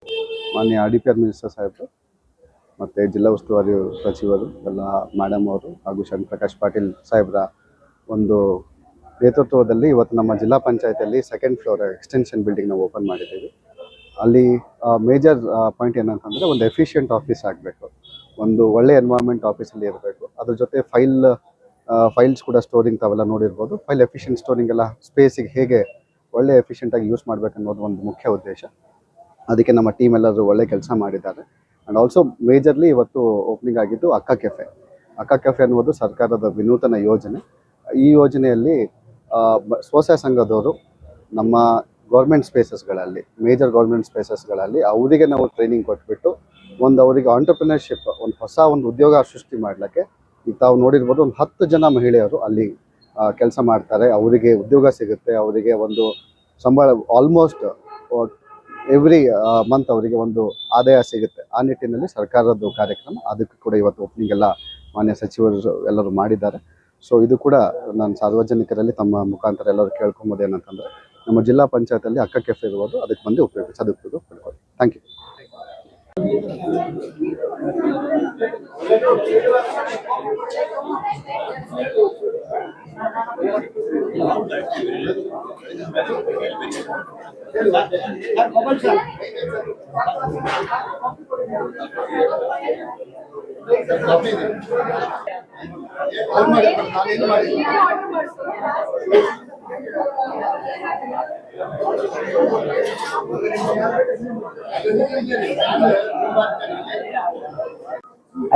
ಮಾನ್ಯ RDPR minister ಸಾಹೇಬರು ಮತ್ತು ಜಿಲ್ಲಾ ಉಸ್ತುವಾರಿ ಸಚಿವರು ಎಲ್ಲ ಮೇಡಮ್ ಅವರು ಹಾಗೂ ಪ್ರಕಾಶ್ ಪಾಟೀಲ್ ಸಾಹೇಬ್ರ ಒಂದು ನೇತೃತ್ವದಲ್ಲಿ ಇವತ್ತು ನಮ್ಮ ಜಿಲ್ಲಾ ಪಂಚಾಯತಿಯಲ್ಲಿ 2nd ಫ್ಲೋರ್ ಎಕ್ಸ್ಟೆನ್ಷನ್ ಬಿಲ್ಡಿಂಗ್ ನಾವು ಓಪನ್ ಮಾಡಿದ್ದೀವಿ. ಅಲ್ಲಿ ಮೇಜರ್ ಪಾಯಿಂಟ್ ಏನಂತಂದರೆ ಒಂದು ಎಫಿಷಿಯೆಂಟ್ ಆಫೀಸ್ ಆಗಬೇಕು, ಒಂದು ಒಳ್ಳೆ ಎನ್ವೈರ್ಮೆಂಟ್ ಆಫೀಸಲ್ಲಿ ಇರಬೇಕು. ಅದ್ರ ಜೊತೆ ಫೈಲ್ಸ್ ಕೂಡ ಸ್ಟೋರಿಂಗ್ ತಾವೆಲ್ಲ ನೋಡಿರ್ಬೋದು. ಫೈಲ್ ಎಫಿಷಿಯೆಂಟ್ ಸ್ಟೋರಿಂಗ್ ಎಲ್ಲ ಸ್ಪೇಸಿಗೆ ಹೇಗೆ ಒಳ್ಳೆ ಎಫಿಷಿಯೆಂಟಾಗಿ ಯೂಸ್ ಮಾಡಬೇಕು ಅನ್ನೋದು ಒಂದು ಮುಖ್ಯ ಉದ್ದೇಶ. ಅದಕ್ಕೆ ನಮ್ಮ ಟೀಮ್ ಎಲ್ಲರೂ ಒಳ್ಳೆ ಕೆಲಸ ಮಾಡಿದ್ದಾರೆ. ಆ್ಯಂಡ್ ಆಲ್ಸೋ ಮೇಜರ್ಲಿ ಇವತ್ತು ಓಪನಿಂಗ್ ಆಗಿದ್ದು ಅಕ್ಕ ಕೆಫೆ ಅನ್ನೋದು ಸರ್ಕಾರದ ವಿನೂತನ ಯೋಜನೆ. ಈ ಯೋಜನೆಯಲ್ಲಿ ಸ್ವಸಹಾಯ ಸಂಘದವರು ನಮ್ಮ ಗೌರ್ಮೆಂಟ್ ಸ್ಪೇಸಸ್ಗಳಲ್ಲಿ, ಮೇಜರ್ ಗೌರ್ಮೆಂಟ್ ಸ್ಪೇಸಸ್ಗಳಲ್ಲಿ ಅವರಿಗೆ ನಾವು ಟ್ರೈನಿಂಗ್ ಕೊಟ್ಬಿಟ್ಟು ಅವರಿಗೆ ಆಂಟರ್ಪ್ರಿನರ್ಶಿಪ್, ಹೊಸ ಉದ್ಯೋಗ ಸೃಷ್ಟಿ ಮಾಡಲಿಕ್ಕೆ ಈಗ ತಾವು ನೋಡಿರ್ಬೋದು, 10 ಜನ ಮಹಿಳೆಯರು ಅಲ್ಲಿ ಕೆಲಸ ಮಾಡ್ತಾರೆ. ಅವರಿಗೆ ಉದ್ಯೋಗ ಸಿಗುತ್ತೆ, ಅವರಿಗೆ ಸಂಬಳ ಆಲ್ಮೋಸ್ಟ್ ಎವ್ರಿ ಮಂತ್ ಅವರಿಗೆ ಆದಾಯ ಸಿಗುತ್ತೆ. ಆ ನಿಟ್ಟಿನಲ್ಲಿ ಸರ್ಕಾರದ ಕಾರ್ಯಕ್ರಮ, ಅದಕ್ಕೆ ಕೂಡ ಇವತ್ತು ಓಪನಿಂಗ್ ಎಲ್ಲ ಮಾನ್ಯ ಸಚಿವರು ಎಲ್ಲರೂ ಮಾಡಿದ್ದಾರೆ. ಸೊ ಇದು ಕೂಡ ನಾನು ಸಾರ್ವಜನಿಕರಲ್ಲಿ ತಮ್ಮ ಮುಖಾಂತರ ಎಲ್ಲರೂ ಕೇಳ್ಕೊಂಬೋದು ಏನಂತಂದರೆ, ನಮ್ಮ ಜಿಲ್ಲಾ ಪಂಚಾಯತಲ್ಲಿ ಅಕ್ಕ ಕೆಫೆ ಇರ್ಬೋದು, ಅದಕ್ಕೆ ಬಂದು ಸದುಪಯೋಗ ಪಡ್ಕೊಳ್ಳಿ. Thank you.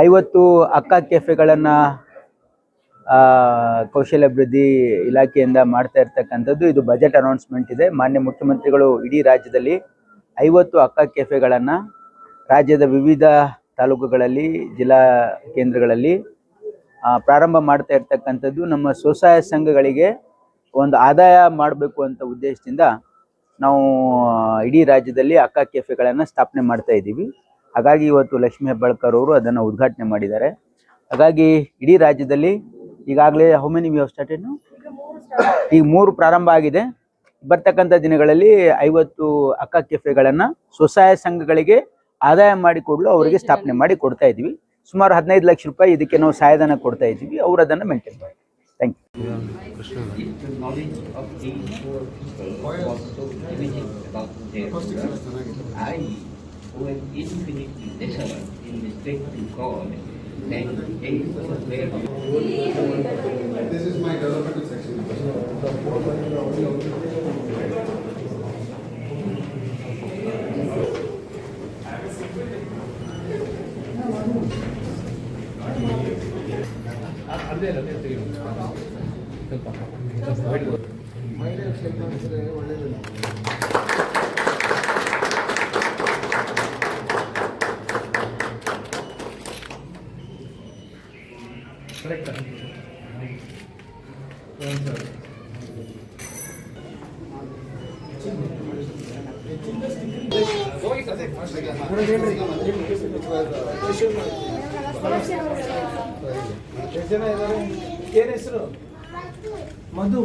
ಐವತ್ತು ಅಕ್ಕ ಕೆಫೆಗಳನ್ನು ಕೌಶಲ್ಯಾಭಿವೃದ್ಧಿ ಇಲಾಖೆಯಿಂದ ಮಾಡ್ತಾ ಇರ್ತಕ್ಕಂಥದ್ದು. ಇದು ಬಜೆಟ್ ಅನೌನ್ಸ್ಮೆಂಟ್ ಇದೆ. ಮಾನ್ಯ ಮುಖ್ಯಮಂತ್ರಿಗಳು ಇಡೀ ರಾಜ್ಯದಲ್ಲಿ 50 ಅಕ್ಕ ಕೆಫೆಗಳನ್ನು ರಾಜ್ಯದ ವಿವಿಧ ತಾಲೂಕುಗಳಲ್ಲಿ, ಜಿಲ್ಲಾ ಕೇಂದ್ರಗಳಲ್ಲಿ ಪ್ರಾರಂಭ ಮಾಡ್ತಾ ಇರ್ತಕ್ಕಂಥದ್ದು. ನಮ್ಮ ಸ್ವಸಹಾಯ ಸಂಘಗಳಿಗೆ ಒಂದು ಆದಾಯ ಮಾಡಬೇಕು ಅಂತ ಉದ್ದೇಶದಿಂದ ನಾವು ಇಡೀ ರಾಜ್ಯದಲ್ಲಿ ಅಕ್ಕ ಕೆಫೆಗಳನ್ನು ಸ್ಥಾಪನೆ ಮಾಡ್ತಾ ಇದ್ದೀವಿ. ಹಾಗಾಗಿ ಇವತ್ತು ಲಕ್ಷ್ಮೀ ಹೆಬ್ಬಾಳ್ಕರ್ ಅವರು ಅದನ್ನು ಉದ್ಘಾಟನೆ ಮಾಡಿದ್ದಾರೆ. ಹಾಗಾಗಿ ಇಡೀ ರಾಜ್ಯದಲ್ಲಿ ಈಗಾಗಲೇ how many we have started? ಈಗ 3 ಪ್ರಾರಂಭ ಆಗಿದೆ. ಬರ್ತಕ್ಕಂಥ ದಿನಗಳಲ್ಲಿ 50 ಅಕ್ಕ ಕೆಫೆಗಳನ್ನು ಸ್ವಸಹಾಯ ಸಂಘಗಳಿಗೆ ಆದಾಯ ಮಾಡಿಕೊಡಲು ಅವರಿಗೆ ಸ್ಥಾಪನೆ ಮಾಡಿ ಕೊಡ್ತಾ ಇದ್ದೀವಿ. ಸುಮಾರು 15 ಲಕ್ಷ ರೂಪಾಯಿ ಇದಕ್ಕೆ ನಾವು ಸಹಾಯಧನ ಕೊಡ್ತಾ ಇದ್ದೀವಿ. ಅವರು ಅದನ್ನು ಮೇಂಟೈನ್ ಮಾಡಿ. ಥ್ಯಾಂಕ್ ಏನ್ ಹೆಸರು? ಮಧು.